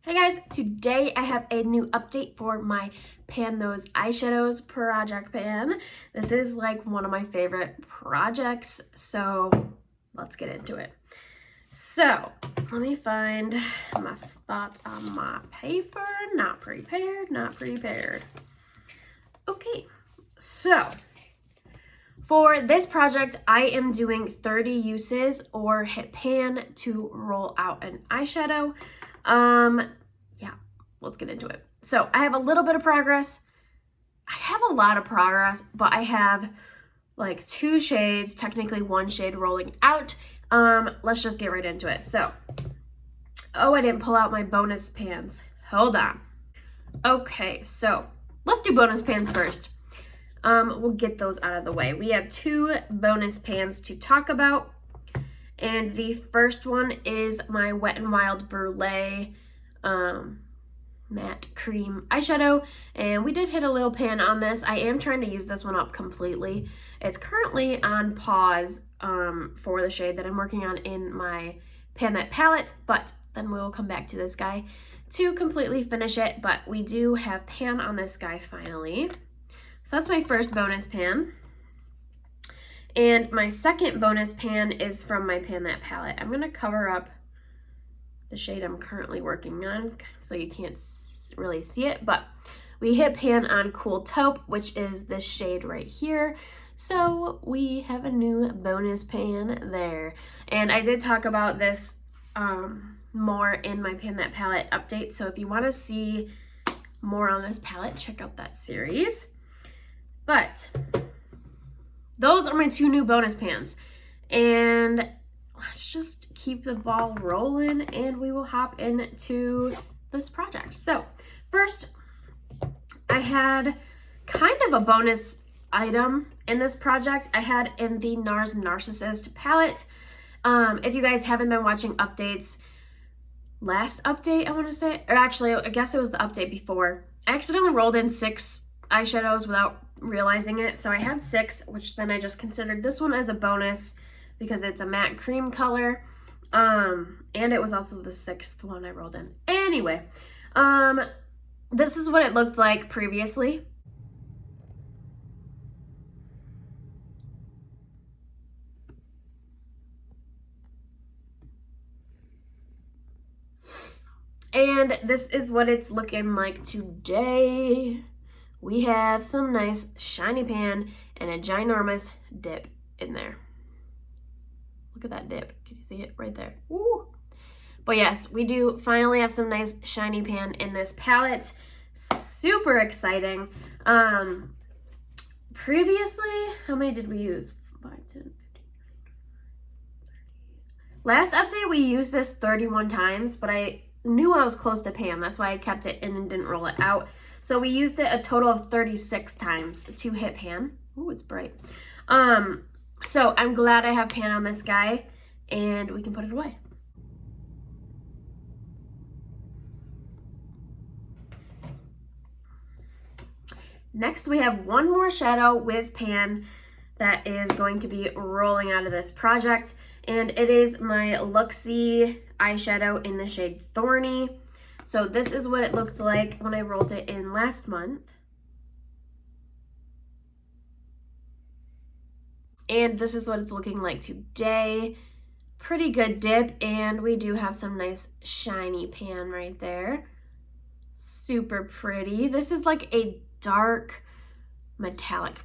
Hey guys, today I have a new update for my Pan Those Eyeshadows project pan. This is like one of my favorite projects, so let's get into it. So, let me find my spots on my paper. Not prepared. Okay, so for this project, I am doing 30 uses or hit pan to roll out an eyeshadow. Yeah, let's get into it. So I have a little bit of progress. I have a lot of progress, but I have like 2 shades, technically 1 shade rolling out. Let's just get right into it. So, I didn't pull out my bonus pans. Hold on. Okay, so let's do bonus pans first. We'll get those out of the way. We have 2 bonus pans to talk about. And the first one is my Wet n Wild Brulee matte cream eyeshadow, and we did hit a little pan on this. I am trying to use this one up completely. It's currently on pause for the shade that I'm working on in my pan that palette, but then we'll come back to this guy to completely finish it. But we do have pan on this guy finally. So that's my first bonus pan. And my second bonus pan is from my Pan That palette. I'm going to cover up the shade I'm currently working on so you can't really see it. But we hit pan on Cool Taupe, which is this shade right here. So we have a new bonus pan there. And I did talk about this more in my Pan That palette update. So if you want to see more on this palette, check out that series. But those are my 2 new bonus pans, and let's just keep the ball rolling and we will hop into this project. So first, I had kind of a bonus item in this project. I had in the NARS Narcissist palette. If you guys haven't been watching updates, last update I want to say, or actually I guess it was the update before, I accidentally rolled in 6 eyeshadows without realizing it. So I had 6, which then I just considered this one as a bonus because it's a matte cream color. And it was also the 6th one I rolled in. Anyway, this is what it looked like previously. And this is what it's looking like today. We have some nice shiny pan and a ginormous dip in there. Look at that dip. Can you see it right there? Woo! But yes, we do finally have some nice shiny pan in this palette. Super exciting. Previously, how many did we use? 5, 10, 15, 20, 30. Last update, we used this 31 times, but I knew I was close to pan. That's why I kept it in and didn't roll it out. So we used it a total of 36 times to hit pan. Ooh, it's bright. So I'm glad I have pan on this guy and we can put it away. Next, we have one more shadow with pan that is going to be rolling out of this project, and it is my Luxie eyeshadow in the shade Thorny. So this is what it looked like when I rolled it in last month. And this is what it's looking like today. Pretty good dip, and we do have some nice shiny pan right there. Super pretty. This is like a dark metallic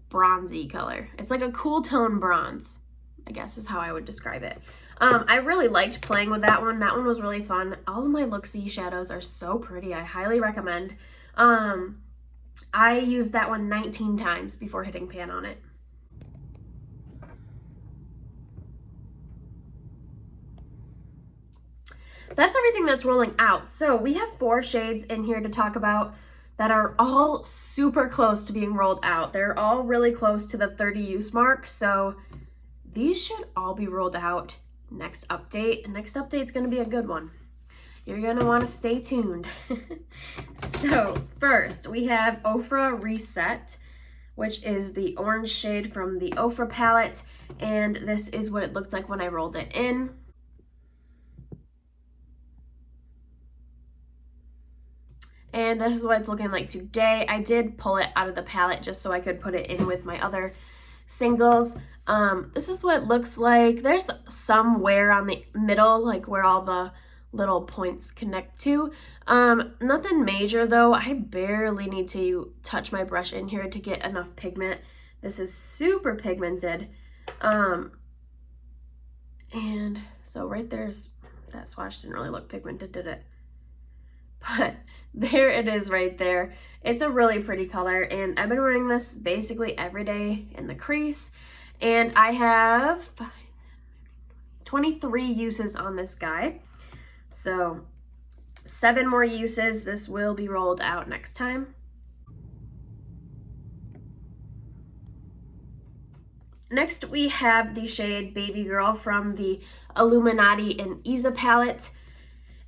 bronzy color. It's like a cool tone bronze, I guess is how I would describe it. I really liked playing with that one. That one was really fun. All of my Luxie shadows are so pretty. I highly recommend. I used that one 19 times before hitting pan on it. That's everything that's rolling out. So we have 4 shades in here to talk about that are all super close to being rolled out. They're all really close to the 30 use mark. So these should all be rolled out next update. Next update's going to be a good one. You're going to want to stay tuned. So first we have Ofra Reset, which is the orange shade from the Ofra palette. And this is what it looked like when I rolled it in. And this is what it's looking like today. I did pull it out of the palette just so I could put it in with my other singles. This is what it looks like. There's some wear on the middle, like where all the little points connect to. Nothing major though. I barely need to touch my brush in here to get enough pigment. This is super pigmented. And so right there's, that swatch didn't really look pigmented, did it? But there it is right there. It's a really pretty color, and I've been wearing this basically every day in the crease, and I have 23 uses on this guy. So 7 more uses. This will be rolled out next time. Next we have the shade Baby Girl from the Illuminati and Isa palette.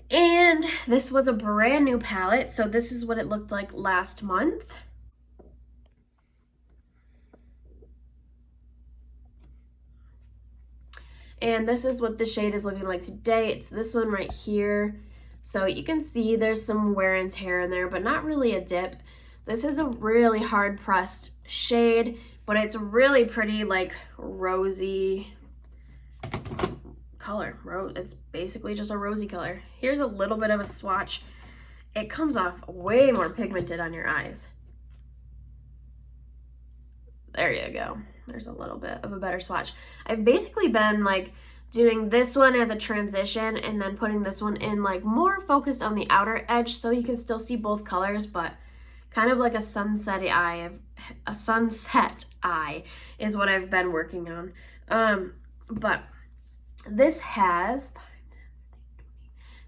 And this was a brand new palette, so this is what it looked like last month. And this is what the shade is looking like today. It's this one right here. So you can see there's some wear and tear in there, but not really a dip. This is a really hard pressed shade, but it's really pretty, like rosy color. It's basically just a rosy color. Here's a little bit of a swatch. It comes off way more pigmented on your eyes. There you go. There's a little bit of a better swatch. I've basically been like doing this one as a transition and then putting this one in like more focused on the outer edge so you can still see both colors, but kind of like a sunset eye. A sunset eye is what I've been working on. But this has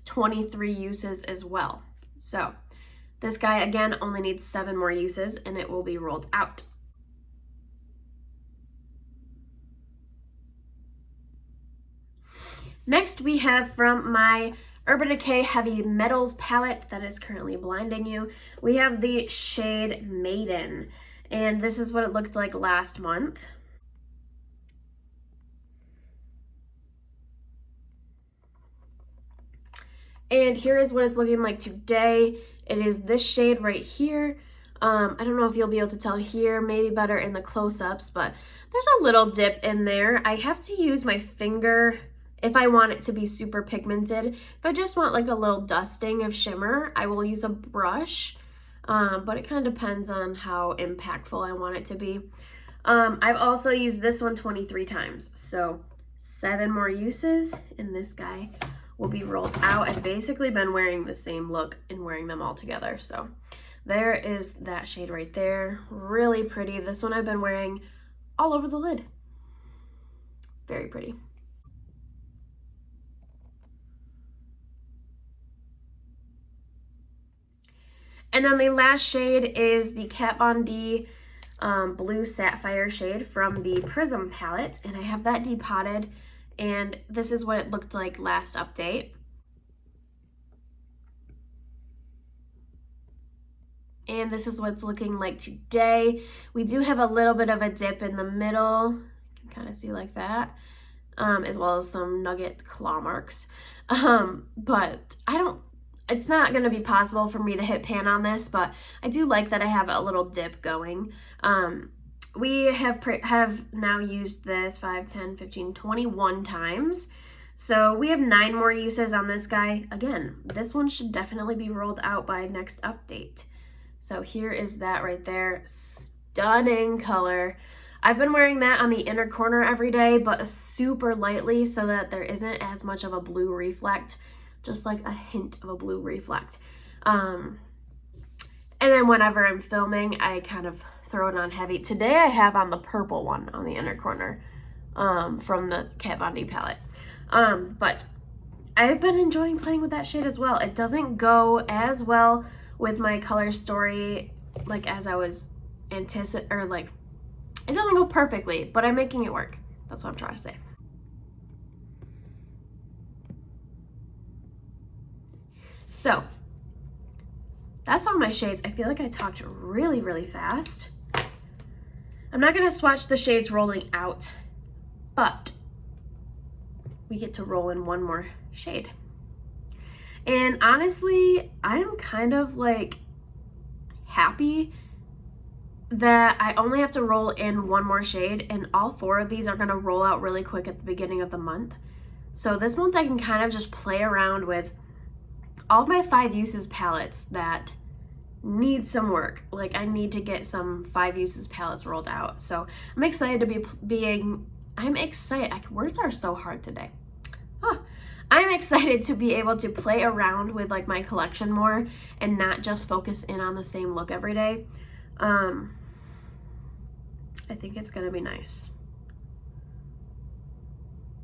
23 uses as well. So this guy again only needs 7 more uses and it will be rolled out. Next we have from my Urban Decay Heavy Metals palette that is currently blinding you. We have the shade Maiden, and this is what it looked like last month. And here is what it's looking like today. It is this shade right here. I don't know if you'll be able to tell here, maybe better in the close-ups, but there's a little dip in there. I have to use my finger if I want it to be super pigmented. If I just want like a little dusting of shimmer, I will use a brush, but it kind of depends on how impactful I want it to be. I've also used this one 23 times, so 7 more uses, and this guy will be rolled out. I've basically been wearing the same look and wearing them all together, so there is that shade right there. Really pretty. This one I've been wearing all over the lid. Very pretty. And then the last shade is the Kat Von D Blue Sapphire shade from the Prism palette. And I have that depotted. And this is what it looked like last update. And this is what it's looking like today. We do have a little bit of a dip in the middle. You can kind of see like that. As well as some nugget claw marks. But it's not going to be possible for me to hit pan on this, but I do like that I have a little dip going. We have now used this 5, 10, 15, 21 times. So we have 9 more uses on this guy. Again, this one should definitely be rolled out by next update. So here is that right there. Stunning color. I've been wearing that on the inner corner every day, but super lightly so that there isn't as much of a blue reflect. Just like a hint of a blue reflect. And then whenever I'm filming, I kind of throw it on heavy. Today I have on the purple one on the inner corner from the Kat Von D palette. But I've been enjoying playing with that shade as well. It doesn't go as well with my color story like as I was anticipating, or like it doesn't go perfectly, but I'm making it work. That's what I'm trying to say. So that's all my shades. I feel like I talked really, really fast. I'm not going to swatch the shades rolling out, but we get to roll in one more shade. And honestly, I'm kind of like happy that I only have to roll in one more shade, and all 4 of these are going to roll out really quick at the beginning of the month. So this month I can kind of just play around with all of my 5 uses palettes that need some work. Like, I need to get some 5 uses palettes rolled out. So I'm excited to I'm excited. Words are so hard today. I'm excited to be able to play around with like my collection more and not just focus in on the same look every day. I think it's gonna be nice.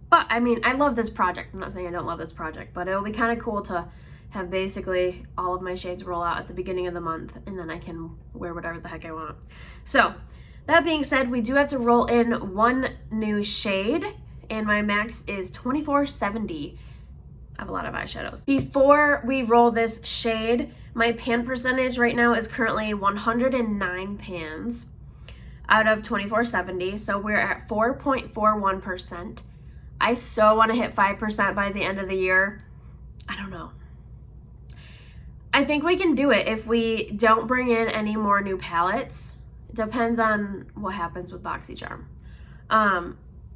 But I mean, I love this project. I'm not saying I don't love this project, but it'll be kind of cool to have basically all of my shades roll out at the beginning of the month, and then I can wear whatever the heck I want. So that being said, we do have to roll in one new shade, and my max is 2470. I have a lot of eyeshadows. Before we roll this shade, my pan percentage right now is currently 109 pans out of 2470, so we're at 4.41%. I so want to hit 5% by the end of the year. I don't know. I think we can do it if we don't bring in any more new palettes. It depends on what happens with BoxyCharm.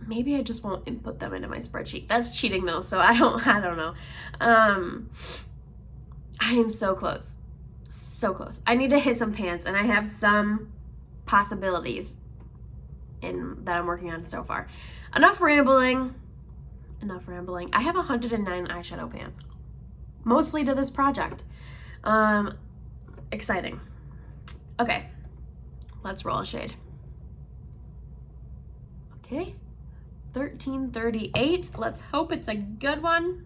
Maybe I just won't input them into my spreadsheet. That's cheating though, so I don't know. I am so close. So close. I need to hit some pans, and I have some possibilities that I'm working on so far. Enough rambling. I have 109 eyeshadow pans, mostly to this project. Exciting. Okay, let's roll a shade. Okay, 1338. Let's hope it's a good one.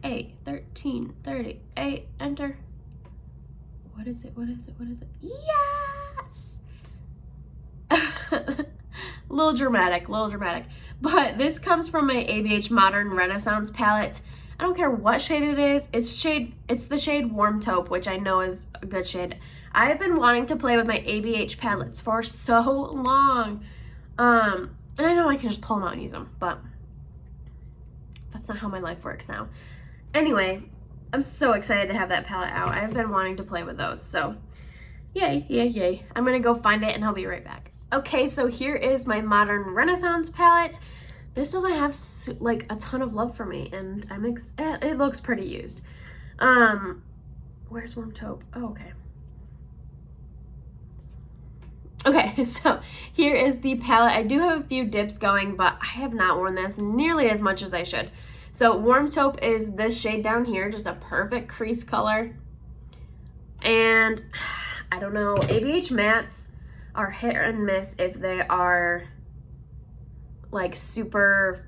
1338. Enter. What is it? Yes! A little dramatic. But this comes from my ABH Modern Renaissance palette. I don't care what shade it is. It's the shade Warm Taupe, which I know is a good shade. I've been wanting to play with my ABH palettes for so long. And I know I can just pull them out and use them, but that's not how my life works now. Anyway, I'm so excited to have that palette out. I've been wanting to play with those, so yay. I'm gonna go find it and I'll be right back. Okay, so here is my Modern Renaissance palette. This doesn't have like a ton of love for me, and it looks pretty used. Where's Warm Taupe? Oh, okay. Okay, so here is the palette. I do have a few dips going, but I have not worn this nearly as much as I should. So Warm Taupe is this shade down here, just a perfect crease color. And I don't know, ABH mattes are hit and miss if they are like super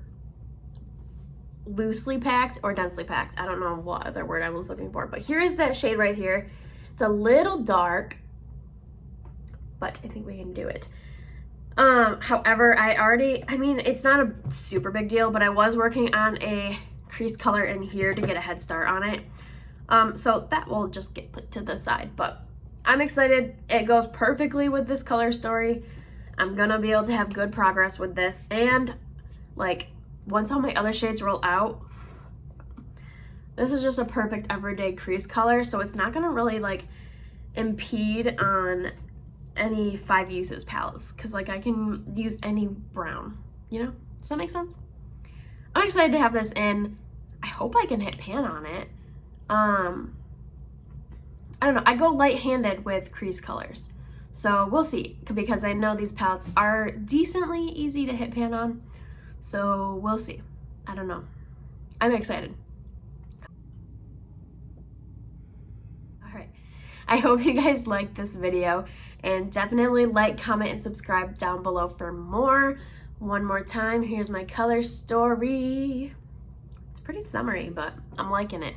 loosely packed or densely packed. I don't know what other word I was looking for, but here is that shade right here. It's a little dark, but I think we can do it. However, I mean, it's not a super big deal, but I was working on a crease color in here to get a head start on it. So that will just get put to the side, but I'm excited. It goes perfectly with this color story. I'm gonna be able to have good progress with this, and like once all my other shades roll out, this is just a perfect everyday crease color, so it's not gonna really like impede on any 5 uses palettes, because like I can use any brown, you know? Does that make sense? I'm excited to have this in. I hope I can hit pan on it. I don't know, I go light-handed with crease colors, so we'll see, because I know these palettes are decently easy to hit pan on, so we'll see. I don't know. I'm excited. Alright, I hope you guys liked this video, and definitely like, comment, and subscribe down below for more. One more time, here's my color story. It's pretty summery, but I'm liking it.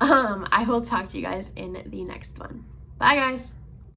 I will talk to you guys in the next one. Bye, guys.